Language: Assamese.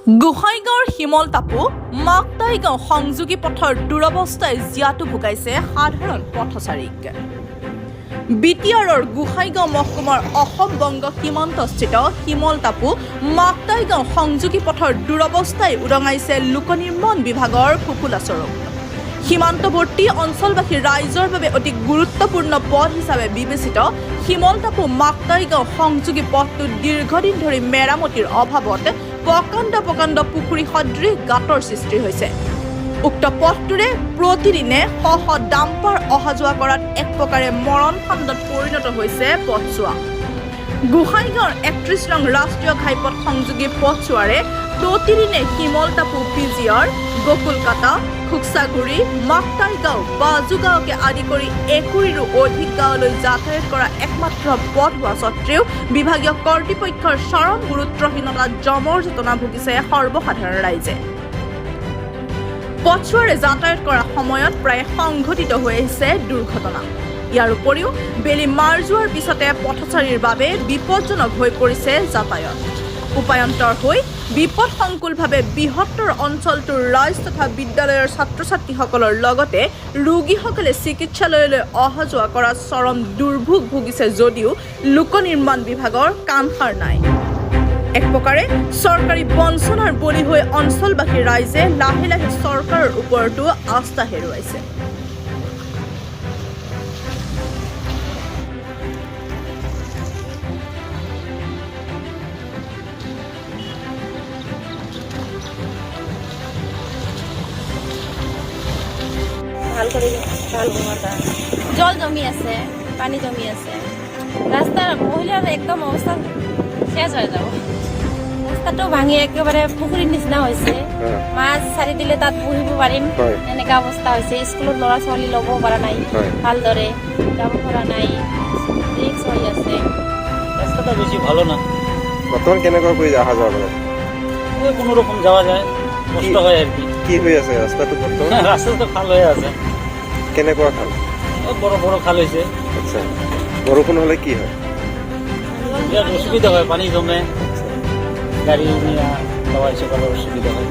গোহাইগাঁৱৰ শিমলতাপু মাকতাইগাঁও সংযোগী পথৰ দুৰৱস্থাই জিয়াটো ভুগাইছে সাধাৰণ পথচাৰীক। বিটিআৰৰ গোহাইগাঁও মহকুমাৰ অসম-বংগ সীমান্তস্থিত শিমলতাপু মাকতাইগাঁও সংযোগী পথৰ দুৰৱস্থাই উদঙাইছে লোক নিৰ্মাণ বিভাগৰ ফুফুলা স্বৰূপ। সীমান্তৱৰ্তী অঞ্চলবাসীৰ ৰাইজৰ বাবে অতি গুৰুত্বপূৰ্ণ পথ হিচাপে বিবেচিত শিমলতাপু মাকতাইগাঁও সংযোগী পথটো দীৰ্ঘদিন ধৰি মেৰামতিৰ অভাৱত প্ৰকাণ্ড পুখুৰী সদৃশ গাঁতৰ সৃষ্টি হৈছে। উক্ত পথটোৰে প্ৰতিদিনে শ ডাম্পাৰ অহা যোৱা কৰাত এক প্ৰকাৰে মৰণ ফান্দত পৰিণত হৈছে পথছোৱা। গোহাইগাঁৱৰ ৩১ নং ৰাষ্ট্ৰীয় ঘাইপথ সংযোগী পথছোৱাৰে প্ৰতিদিনে শিমলতাপু পিজিআৰ, গকুলকাটা, খুকচাগুৰি, মাকতাইগাঁও, বাজুগাঁৱকে আদি কৰি একুৰিৰো অধিক গাঁৱলৈ যাতায়াত কৰা একমাত্ৰ পথ হোৱা স্বত্তেও বিভাগীয় কৰ্তৃপক্ষৰ চৰম গুৰুত্বহীনতাত জমৰ যাতনা ভুগিছে সৰ্বসাধাৰণ ৰাইজে। পথছোৱাৰে যাতায়াত কৰাৰ সময়ত প্ৰায় সংঘটিত হৈ আহিছে দুৰ্ঘটনা। ইয়াৰ উপৰিও বেলি মাৰ যোৱাৰ পিছতে পথচাৰীৰ বাবে বিপদজনক হৈ পৰিছে যাতায়াত। উপায়ন্তৰ হৈ বিপদসংকুলভাৱে বৃহত্তৰ অঞ্চলটোৰ ৰাইজ তথা বিদ্যালয়ৰ ছাত্ৰ-ছাত্ৰীসকলৰ লগতে ৰোগীসকলে চিকিৎসালয়লৈ অহা যোৱা কৰাত চৰম দুৰ্ভোগ ভুগিছে যদিও লোক নিৰ্মাণ বিভাগৰ কাণসাৰ নাই। এক প্ৰকাৰে চৰকাৰী বঞ্চনাৰ বলি হৈ অঞ্চলবাসীৰ ৰাইজে লাহে লাহে চৰকাৰৰ ওপৰতো আস্থা হেৰুৱাইছে। জল জমি আছে, পানী জমি আছে, রাস্তার মহিলার একদম অবস্থা শেষ হয়ে যাব। রাস্তাটাও ভাঙি একেবারে পুকুরির নিচিনা হয়েছে। মাছ ছাড়ি দিলে তাত বহিব পাৰিম এনেকা অৱস্থা হৈছে। স্কুলত ল'ৰা ছোৱালী ল'ব পৰা নাই, ভালদৰে যাব পৰা নাই, ৰিক্স হৈ আছে। ৰাস্তাটা বেশি ভালো না। বৰ্তমান কেনেকুৱা কৰি অহা যোৱা কৰে? কোনো ৰকম যাওয়া যায়, কষ্ট হয় আৰ কি। কি হৈ আছে ৰাস্তাটো বৰ্তমান? ৰাস্তাটা খাল হয়ে আছে, কেনেকুৱা খাল? বড় বড় খাল হয়েছে। আচ্ছা, বৰষুণ হলে কি হয়? বিরাট অসুবিধা হয়, পানি জমে, গাড়ি নিয়ে যাওয়া আসা করার অসুবিধা হয়।